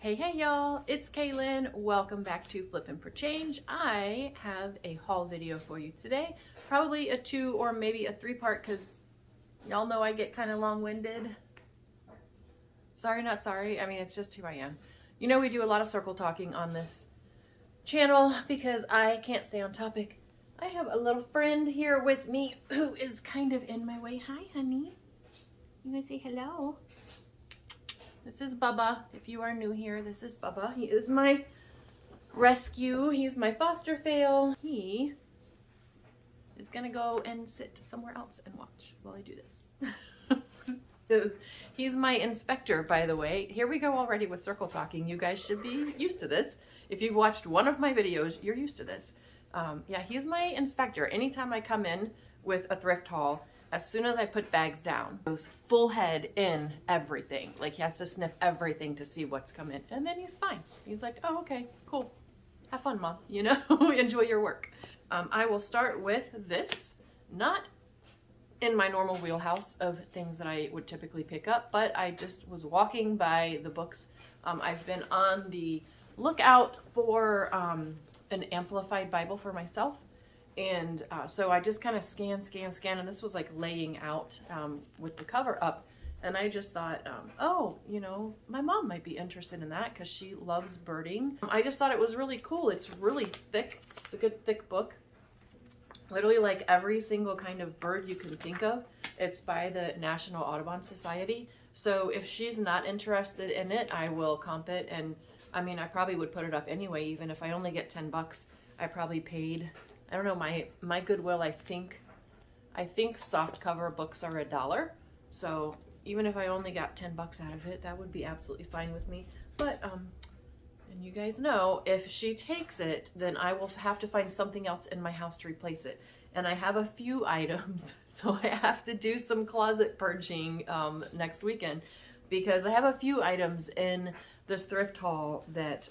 Hey y'all, it's Kaylin. Welcome back to Flippin' for Change. I have a haul video for you today. Probably a 2 or maybe a 3-part because y'all know I get kind of long-winded. Sorry, not sorry. I mean, it's just who I am. You know, we do a lot of circle talking on this channel because I can't stay on topic. I have a little friend here with me who is kind of in my way. Hi, honey. You want to say hello? This is Bubba. If you are new here, this is Bubba. He is my rescue. He's my foster fail. He is gonna go and sit somewhere else and watch while I do this. He's my inspector, by the way. Here we go already with circle talking. You guys should be used to this. If you've watched one of my videos, you're used to this. Yeah, he's my inspector. Anytime I come in with a thrift haul, as soon as I put bags down, goes full head in everything. Like he has to sniff everything to see what's come in. And then he's fine. He's like, oh, okay, cool. Have fun, Mom. You know, enjoy your work. I will start with this. Not in my normal wheelhouse of things that I would typically pick up, but I just was walking by the books. I've been on the lookout for an amplified Bible for myself. And so I just kind of scan, and this was like laying out with the cover up. And I just thought, oh, you know, my mom might be interested in that because she loves birding. I just thought it was really cool. It's really thick. It's a good thick book. Literally like every single kind of bird you can think of. It's by the National Audubon Society. So if she's not interested in it, I will comp it. And I mean, I probably would put it up anyway, even if I only get 10 bucks. I probably paid, I don't know, my Goodwill, I think soft cover books are $1. So even if I only got 10 bucks out of it, that would be absolutely fine with me. But, and you guys know, if she takes it, then I will have to find something else in my house to replace it. And I have a few items, so I have to do some closet purging next weekend because I have a few items in this thrift haul that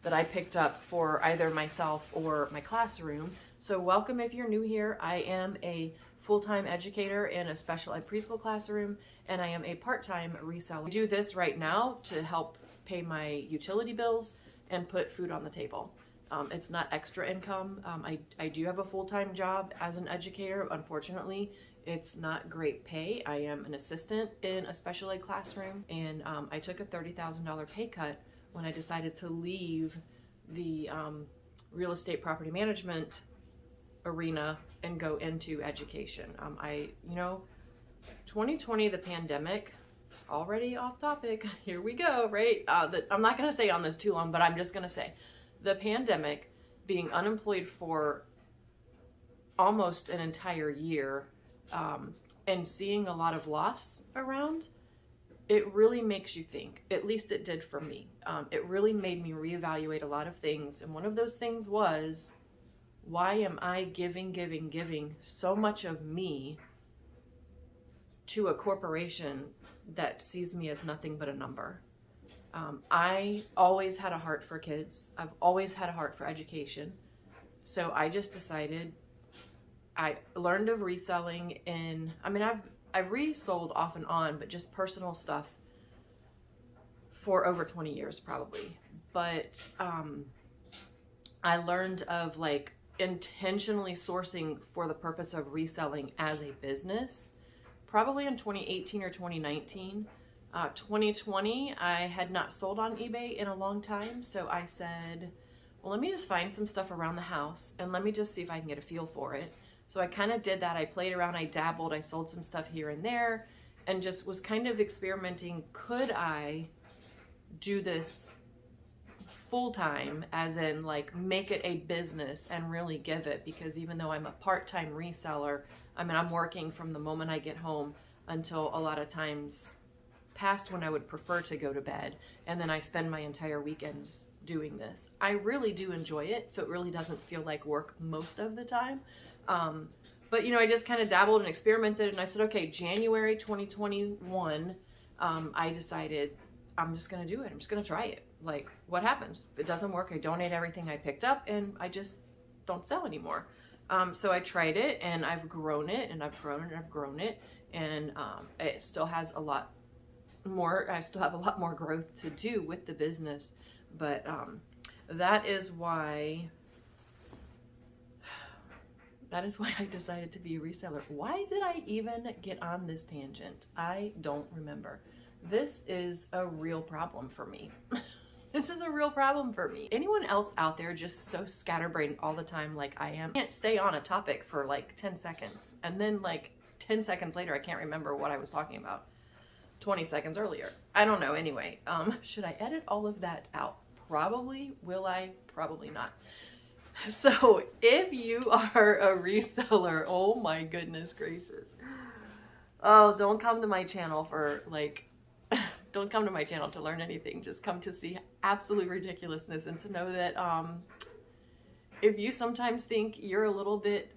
that I picked up for either myself or my classroom. So welcome if you're new here. I am a full-time educator in a special ed preschool classroom, and I am a part-time reseller. I do this right now to help pay my utility bills and put food on the table. It's not extra income. I do have a full-time job as an educator. Unfortunately, it's not great pay. I am an assistant in a special ed classroom, and I took a $30,000 pay cut when I decided to leave the real estate property management arena and go into education. You know, 2020, the pandemic, already off topic, here we go, right? I'm not gonna stay on this too long, but I'm just gonna say, the pandemic, being unemployed for almost an entire year, and seeing a lot of loss around, it really makes you think. At least it did for me. It really made me reevaluate a lot of things. And one of those things was, why am I giving so much of me to a corporation that sees me as nothing but a number? I always had a heart for kids. I've always had a heart for education. So I just decided, I learned of reselling I've resold off and on, but just personal stuff for over 20 years probably. But I learned of like intentionally sourcing for the purpose of reselling as a business probably in 2018 or 2019. 2020, I had not sold on eBay in a long time, so I said, well, let me just find some stuff around the house and let me just see if I can get a feel for it. So I kind of did that. I played around, I dabbled, I sold some stuff here and there, and just was kind of experimenting. Could I do this full-time, as in like make it a business and really give it? Because even though I'm a part-time reseller, I mean, I'm working from the moment I get home until a lot of times past when I would prefer to go to bed, and then I spend my entire weekends doing this. I really do enjoy it, so it really doesn't feel like work most of the time. But you know, I just kind of dabbled and experimented, and I said, okay, January 2021, I decided I'm just going to do it. I'm just going to try it. Like, what happens? If it doesn't work, I donate everything I picked up and I just don't sell anymore. So I tried it, and I've grown it, and I've grown it, and I've grown it, and it still has a lot I still have a lot more growth to do with the business, but that is why I decided to be a reseller. Why did I even get on this tangent? I don't remember. This is a real problem for me. This is a real problem for me. Anyone else out there just so scatterbrained all the time like I am? I can't stay on a topic for like 10 seconds. And then like 10 seconds later, I can't remember what I was talking about 20 seconds earlier. I don't know. Anyway, should I edit all of that out? Probably. Will I? Probably not. So if you are a reseller, oh my goodness gracious. Oh, don't come to my channel for like, don't come to my channel to learn anything. Just come to see absolute ridiculousness and to know that if you sometimes think you're a little bit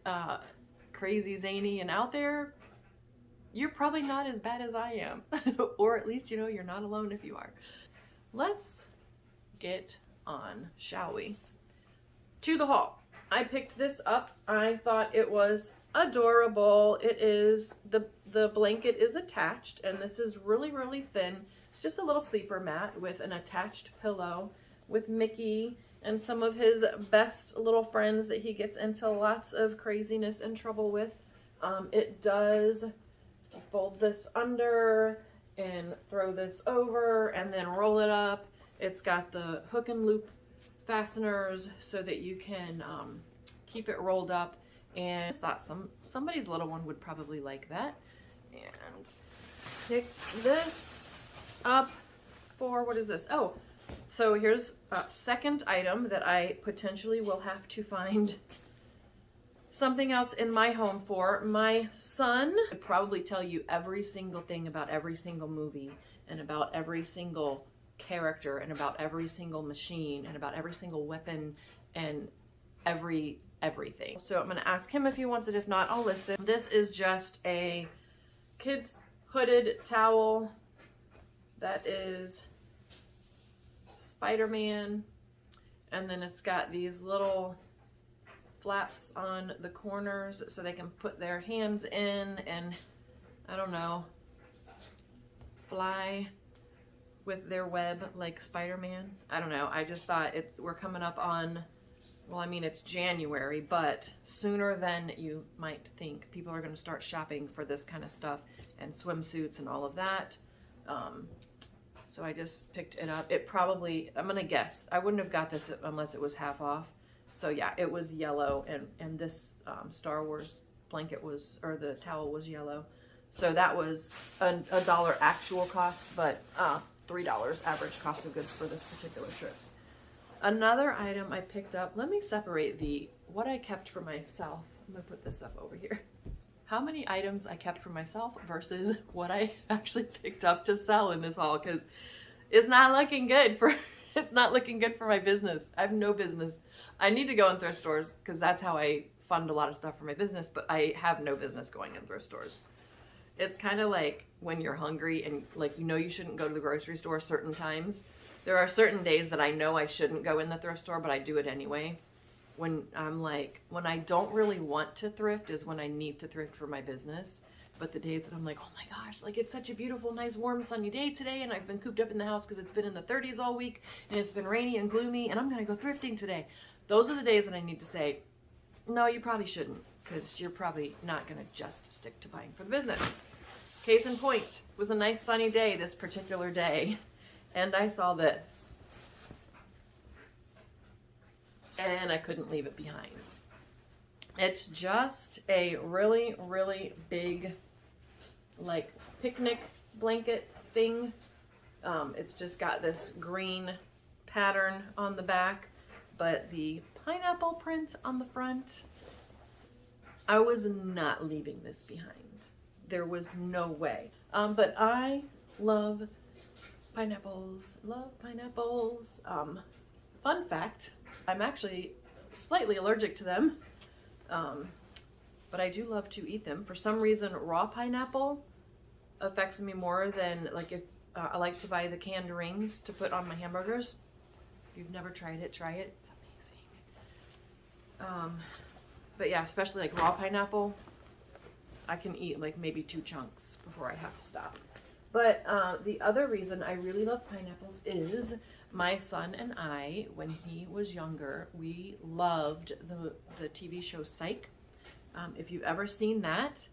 crazy, zany, and out there, you're probably not as bad as I am. Or at least, you know, you're not alone if you are. Let's get on, shall we? To the haul. I picked this up. I thought it was adorable. It is, the blanket is attached, and this is really, really thin. It's just a little sleeper mat with an attached pillow with Mickey and some of his best little friends that he gets into lots of craziness and trouble with. It does fold this under and throw this over and then roll it up. It's got the hook and loop fasteners so that you can keep it rolled up, and I just thought somebody's little one would probably like that. And pick this up for, what is this? Oh, so here's a second item that I potentially will have to find something else in my home for. My son would probably tell you every single thing about every single movie and about every single character and about every single machine and about every single weapon and everything. So I'm going to ask him if he wants it. If not, I'll list it. This is just a kid's hooded towel that is Spider-Man, and then it's got these little flaps on the corners so they can put their hands in and, I don't know, fly with their web like Spider-Man. I don't know. I just thought we're coming up on, well, I mean, it's January, but sooner than you might think, people are going to start shopping for this kind of stuff and swimsuits and all of that. So I just picked it up. It probably, I'm going to guess, I wouldn't have got this unless it was half off. So yeah, it was yellow, and this Star Wars blanket was, or the towel was yellow. So that was a $1 actual cost, but $3 average cost of goods for this particular trip. Another item I picked up, let me separate what I kept for myself. I'm gonna put this stuff over here. How many items I kept for myself versus what I actually picked up to sell in this haul, because it's not looking good for it's not looking good for my business. I have no business. I need to go in thrift stores because that's how I fund a lot of stuff for my business, but I have no business going in thrift stores. It's kind of like when you're hungry and like, you know, you shouldn't go to the grocery store certain times. There are certain days that I know I shouldn't go in the thrift store, but I do it anyway. When I don't really want to thrift is when I need to thrift for my business. But the days that I'm like, oh my gosh, like it's such a beautiful, nice, warm, sunny day today, and I've been cooped up in the house because it's been in the 30s all week, and it's been rainy and gloomy, and I'm going to go thrifting today. Those are the days that I need to say, no, you probably shouldn't, because you're probably not going to just stick to buying for the business. Case in point, it was a nice sunny day this particular day, and I saw this. And I couldn't leave it behind. It's just a really, really big, like, picnic blanket thing. It's just got this green pattern on the back, but the pineapple print on the front. I was not leaving this behind. There was no way. But I love pineapples. Love pineapples. Fun fact, I'm actually slightly allergic to them. But I do love to eat them. For some reason, raw pineapple affects me more than, like, if I like to buy the canned rings to put on my hamburgers. If you've never tried it, try it. It's amazing. But yeah, especially like raw pineapple, I can eat like maybe 2 chunks before I have to stop. But the other reason I really love pineapples is my son and I, when he was younger, we loved the TV show Psych. If you've ever seen that,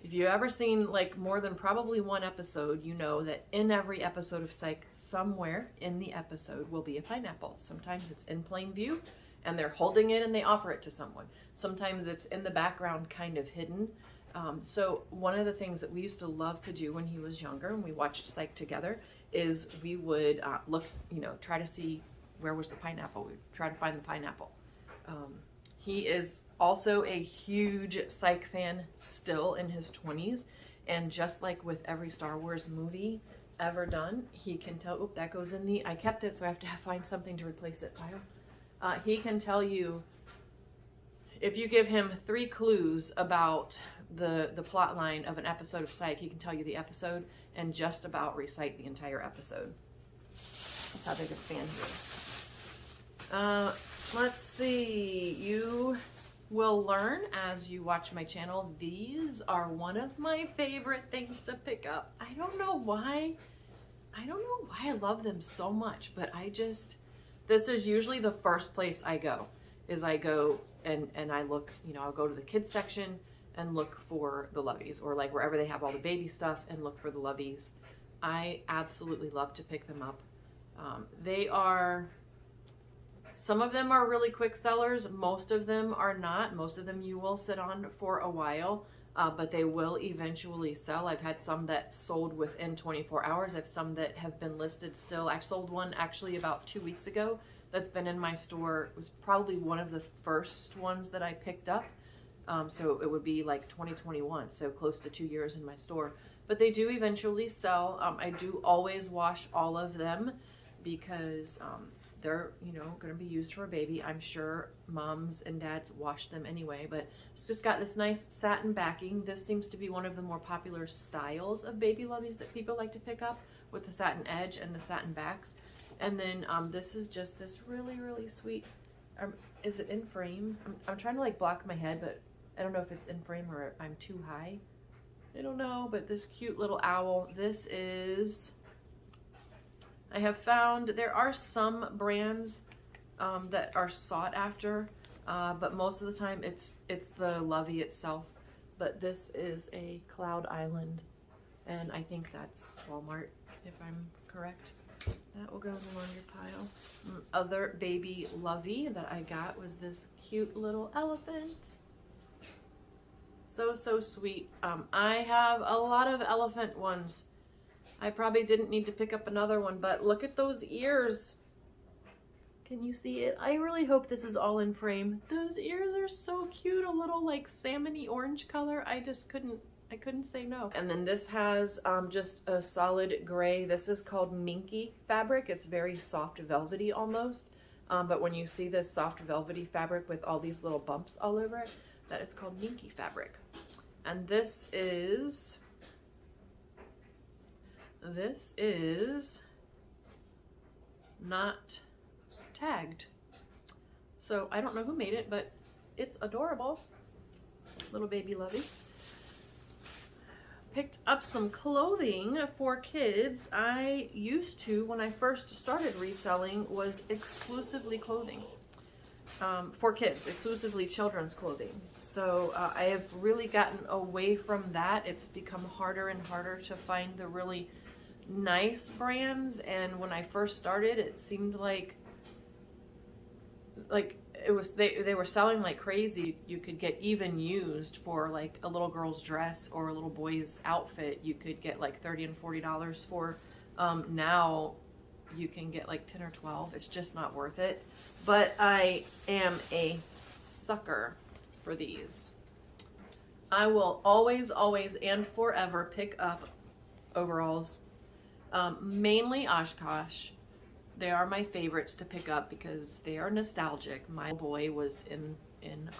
if you've ever seen like more than probably one episode, you know that in every episode of Psych, somewhere in the episode will be a pineapple. Sometimes it's in plain view and they're holding it and they offer it to someone. Sometimes it's in the background, kind of hidden. So one of the things that we used to love to do when he was younger and we watched Psych together is we would look, you know, try to see where was the pineapple. We'd try to find the pineapple. He is also a huge Psych fan, still in his 20s. And just like with every Star Wars movie ever done, he can tell, oop, that goes in the, I kept it, so I have to find something to replace it pile. He can tell you, if you give him 3 clues about the plot line of an episode of Psych, he can tell you the episode and just about recite the entire episode. That's how big a fan he is. Let's see, you will learn as you watch my channel, these are one of my favorite things to pick up. I don't know why I love them so much, but this is usually the first place I go, is I go and I look, you know, I'll go to the kids section and look for the Loveys, or like wherever they have all the baby stuff and look for the Loveys. I absolutely love to pick them up. Some of them are really quick sellers. Most of them are not. Most of them you will sit on for a while, but they will eventually sell. I've had some that sold within 24 hours. I have some that have been listed still. I sold one actually about 2 weeks ago that's been in my store. It was probably one of the first ones that I picked up. So it would be like 2021, so close to 2 years in my store. But they do eventually sell. I do always wash all of them because they're, you know, going to be used for a baby. I'm sure moms and dads wash them anyway, but it's just got this nice satin backing. This seems to be one of the more popular styles of baby Loveys that people like to pick up, with the satin edge and the satin backs. And then this is just this really, really sweet, is it in frame? I'm trying to like block my head, but I don't know if it's in frame or I'm too high. I don't know, but this cute little owl, this is, I have found there are some brands that are sought after, but most of the time it's the Lovey itself. But this is a Cloud Island, and I think that's Walmart, if I'm correct. That will go in the laundry pile. Other baby Lovey that I got was this cute little elephant. So sweet. I have a lot of elephant ones. I probably didn't need to pick up another one, but look at those ears. Can you see it? I really hope this is all in frame. Those ears are so cute, a little like salmon-y orange color. I couldn't say no. And then this has just a solid gray. This is called minky fabric. It's very soft velvety almost. But when you see this soft velvety fabric with all these little bumps all over it, that is called minky fabric. And this is not tagged. So I don't know who made it, but it's adorable. Little baby Lovey. Picked up some clothing for kids. I used to, when I first started reselling, was exclusively clothing for kids, exclusively children's clothing. So I have really gotten away from that. It's become harder and harder to find the really nice brands, and when I first started, it seemed like it was they were selling like crazy. You could get even used for like a little girl's dress or a little boy's outfit. You could get like $30 and $40 for. Now you can get like 10 or 12. It's just not worth it. But I am a sucker for these. I will always and forever pick up overalls. Mainly Oshkosh. They are my favorites to pick up because they are nostalgic. My boy was in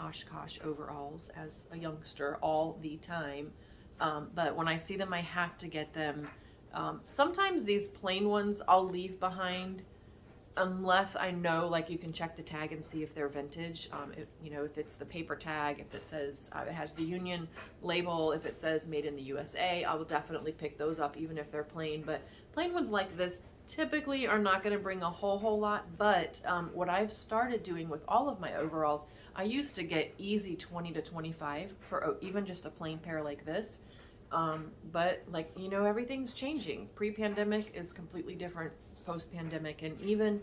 Oshkosh overalls as a youngster all the time. But when I see them, I have to get them. Sometimes these plain ones I'll leave behind unless I know, like, you can check the tag and see if they're vintage. You know, if it's the paper tag, if it says it has the Union label, if it says made in the USA, I will definitely pick those up even if they're plain. But plain ones like this typically are not going to bring a whole lot. But what I've started doing with all of my overalls, I used to get easy 20 to 25 for even just a plain pair like this. But like, you know, everything's changing. Pre-pandemic is completely different post-pandemic, and even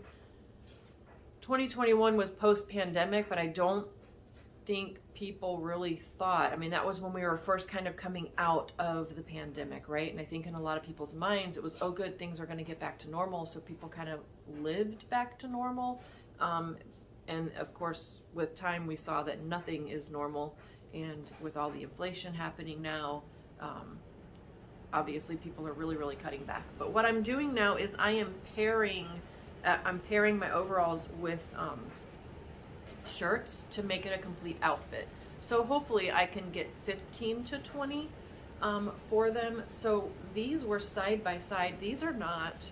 2021 was post-pandemic, but I don't think people really thought, I mean, that was when we were first kind of coming out of the pandemic, right? And I think in a lot of people's minds it was, oh good, things are going to get back to normal, so people kind of lived back to normal. And of course with time we saw that nothing is normal, and with all the inflation happening now, obviously people are really cutting back. But what I'm doing now is I am pairing my overalls with shirts to make it a complete outfit. So hopefully I can get 15 to 20 for them. So these were side by side. These are not,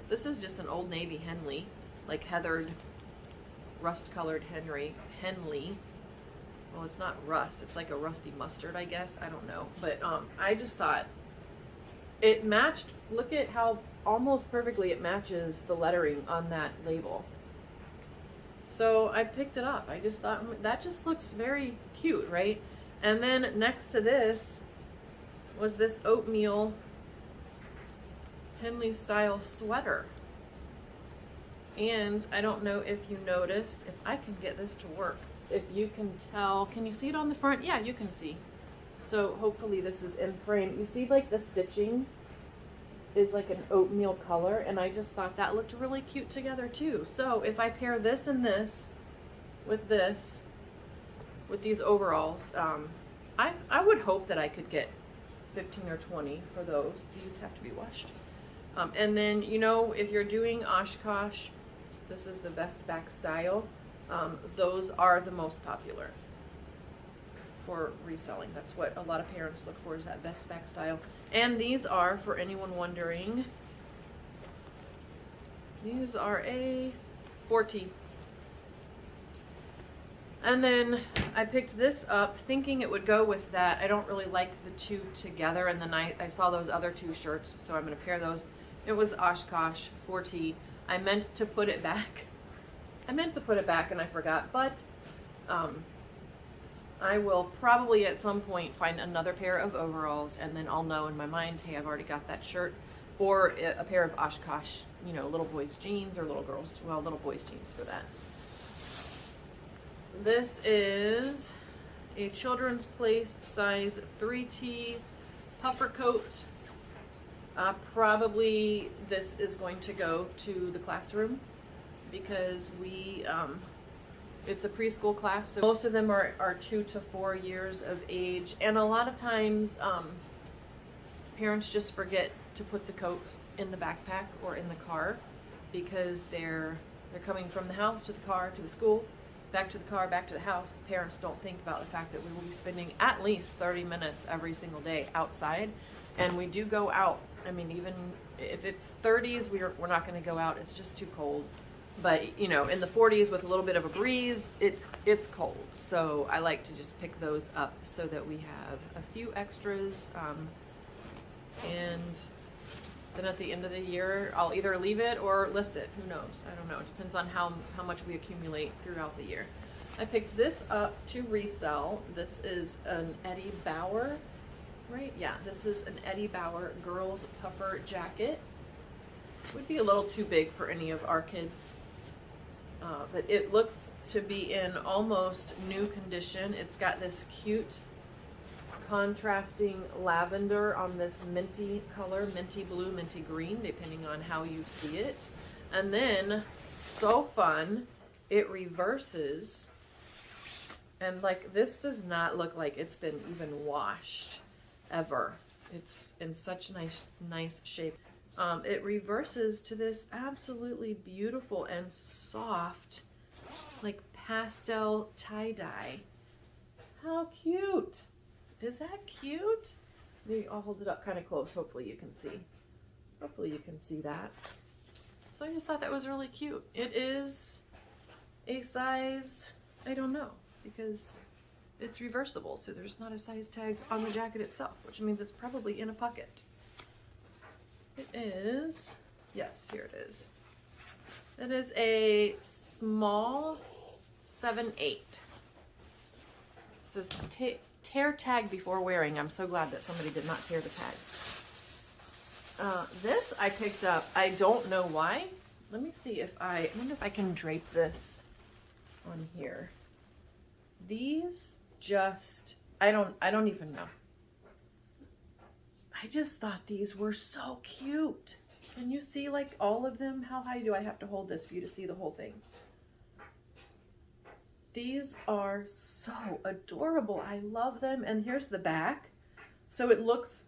this is just an Old Navy Henley, like heathered, rust colored Henley. Well, it's not rust, it's like a rusty mustard, I guess. I don't know. But I just thought it matched. Look at how almost perfectly it matches the lettering on that label. So I picked it up. I just thought that just looks very cute, right? And then next to this was this oatmeal Henley style sweater. And I don't know if you noticed, if I can get this to work, if you can tell, can you see it on the front? Yeah, you can see. So hopefully this is in frame. You see like the stitching is like an oatmeal color, and I just thought that looked really cute together too. So if I pair this and this, with these overalls, I would hope that I could get 15 or 20 for those. These have to be washed. And then, you know, if you're doing Oshkosh, this is the best back style. Those are the most popular for reselling. That's what a lot of parents look for, is that vest back style. And these are, for anyone wondering, these are a 4T. And then I picked this up thinking it would go with that. I don't really like the two together, and then I saw those other two shirts, so I'm going to pair those. It was Oshkosh 4T. I meant to put it back. And I forgot, but I will probably at some point find another pair of overalls, and then I'll know in my mind, hey, I've already got that shirt, or a pair of Oshkosh, you know, little boys jeans, or little girls, well, little boys jeans for that. This is a Children's Place size 3T puffer coat. Probably this is going to go to the classroom, because it's a preschool class, so most of them are 2 to 4 years of age, and a lot of times parents just forget to put the coat in the backpack or in the car, because they're coming from the house to the car to the school, back to the car, back to the house. Parents don't think about the fact that we will be spending at least 30 minutes every single day outside, and we do go out. I mean, even if it's 30s, we're not going to go out. It's just too cold. But, you know, in the 40s with a little bit of a breeze, it's cold. So I like to just pick those up so that we have a few extras. And then at the end of the year, I'll either leave it or list it. Who knows? I don't know. It depends on how much we accumulate throughout the year. I picked this up to resell. This is an Eddie Bauer, right? Yeah, this is an Eddie Bauer girls puffer jacket. Would be a little too big for any of our kids. But it looks to be in almost new condition. It's got this cute contrasting lavender on this minty color, minty blue, minty green, depending on how you see it. And then, so fun, it reverses, and like, this does not look like it's been even washed ever. It's in such nice shape. It reverses to this absolutely beautiful and soft, like pastel tie-dye. How cute! Is that cute? Maybe I'll hold it up kind of close. Hopefully you can see. Hopefully you can see that. So I just thought that was really cute. It is a size, I don't know, because it's reversible, so there's not a size tag on the jacket itself, which means it's probably in a pocket. It is, yes, here it is. It is a small 7/8. It says tear tag before wearing. I'm so glad that somebody did not tear the tag. This I picked up, I don't know why. Let me see if I wonder if I can drape this on here. These just, I don't even know. I just thought these were so cute. Can you see like all of them? How high do I have to hold this for you to see the whole thing? These are so adorable. I love them. And here's the back. So it looks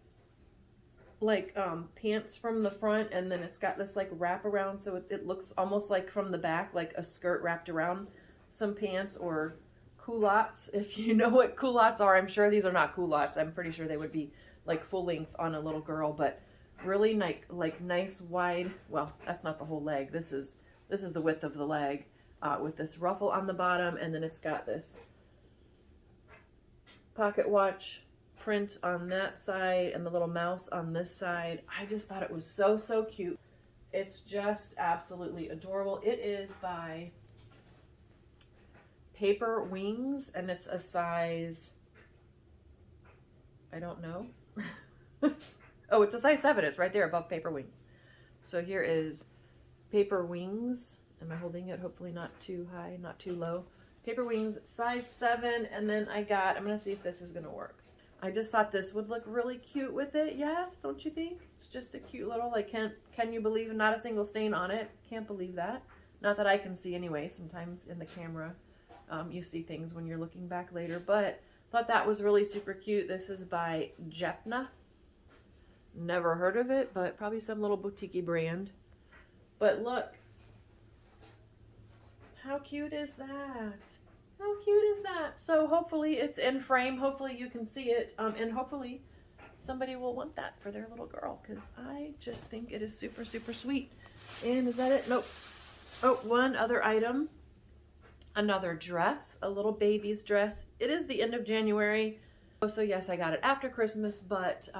like pants from the front, and then it's got this like wrap around, so it looks almost like from the back, like a skirt wrapped around some pants, or culottes. If you know what culottes are, I'm sure these are not culottes. I'm pretty sure they would be like full length on a little girl, but really like nice wide, well, that's not the whole leg. This is the width of the leg, with this ruffle on the bottom, and then it's got this pocket watch print on that side and the little mouse on this side. I just thought it was so cute. It's just absolutely adorable. It is by Paper Wings, and it's a size, I don't know. Oh, it's a size 7. It's right there above Paper Wings. So here is Paper Wings. Am I holding it? Hopefully not too high, not too low. Paper Wings, size 7. And then I'm gonna see if this is gonna work. I just thought this would look really cute with it. Yes, don't you think? It's just a cute little, like, can you believe not a single stain on it? Can't believe that. Not that I can see anyway. Sometimes in the camera, you see things when you're looking back later, but thought that was really super cute. This is by Jepna. Never heard of it, but probably some little boutique brand. But look, how cute is that? How cute is that? So hopefully it's in frame. Hopefully you can see it. And hopefully somebody will want that for their little girl, because I just think it is super sweet. And is that it? Nope. Oh, one other item. Another dress, a little baby's dress. It is the end of January. So yes, I got it after Christmas, but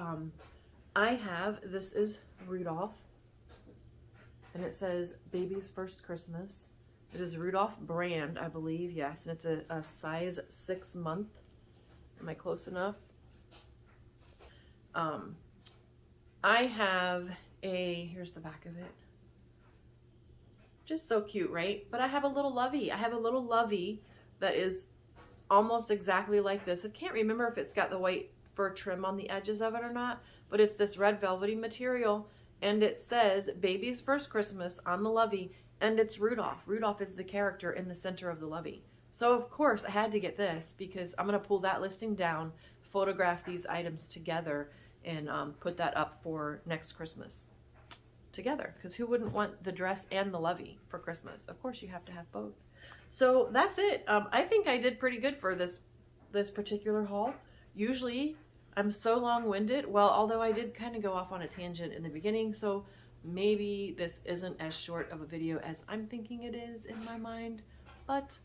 this is Rudolph, and it says baby's first Christmas. It is Rudolph brand, I believe, yes, and it's a size 6 month. Am I close enough? I have here's the back of it. Just so cute, right? But I have a little lovey. I have a little lovey that is almost exactly like this. I can't remember if it's got the white fur trim on the edges of it or not, but it's this red velvety material, and it says baby's first Christmas on the lovey, and it's Rudolph. Rudolph is the character in the center of the lovey. So of course I had to get this, because I'm going to pull that listing down, photograph these items together, and put that up for next Christmas together, because who wouldn't want the dress and the lovey for Christmas? Of course you have to have both. So that's it. I think I did pretty good for this particular haul. Usually I'm so long-winded. Well, although I did kind of go off on a tangent in the beginning, so maybe this isn't as short of a video as I'm thinking it is in my mind, but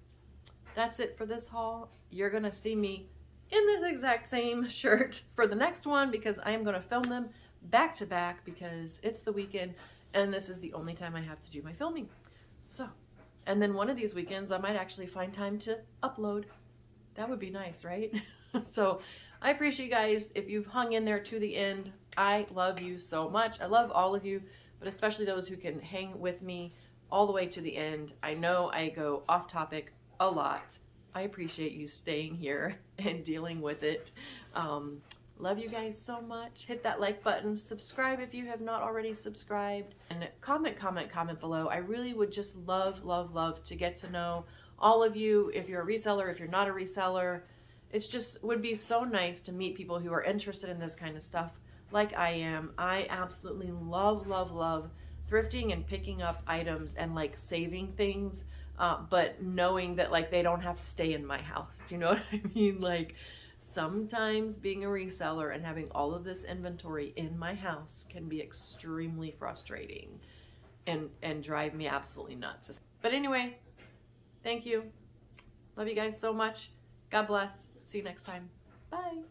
that's it for this haul. You're gonna see me in this exact same shirt for the next one, because I'm gonna film them back to back, because it's the weekend and this is the only time I have to do my filming. So, and then one of these weekends I might actually find time to upload. That would be nice, right? So I appreciate you guys. If you've hung in there to the end, I love you so much. I love all of you, but especially those who can hang with me all the way to the end. I know I go off topic a lot. I appreciate you staying here and dealing with it. Love you guys so much. Hit that like button, subscribe if you have not already subscribed, and comment below. I really would just love to get to know all of you. If you're a reseller, if you're not a reseller, it's just would be so nice to meet people who are interested in this kind of stuff like I am. I absolutely love thrifting and picking up items and like saving things, but knowing that like they don't have to stay in my house. Do you know what I mean? Like, sometimes being a reseller and having all of this inventory in my house can be extremely frustrating. and drive me absolutely nuts. But anyway, thank you. Love you guys so much. God bless. See you next time. Bye.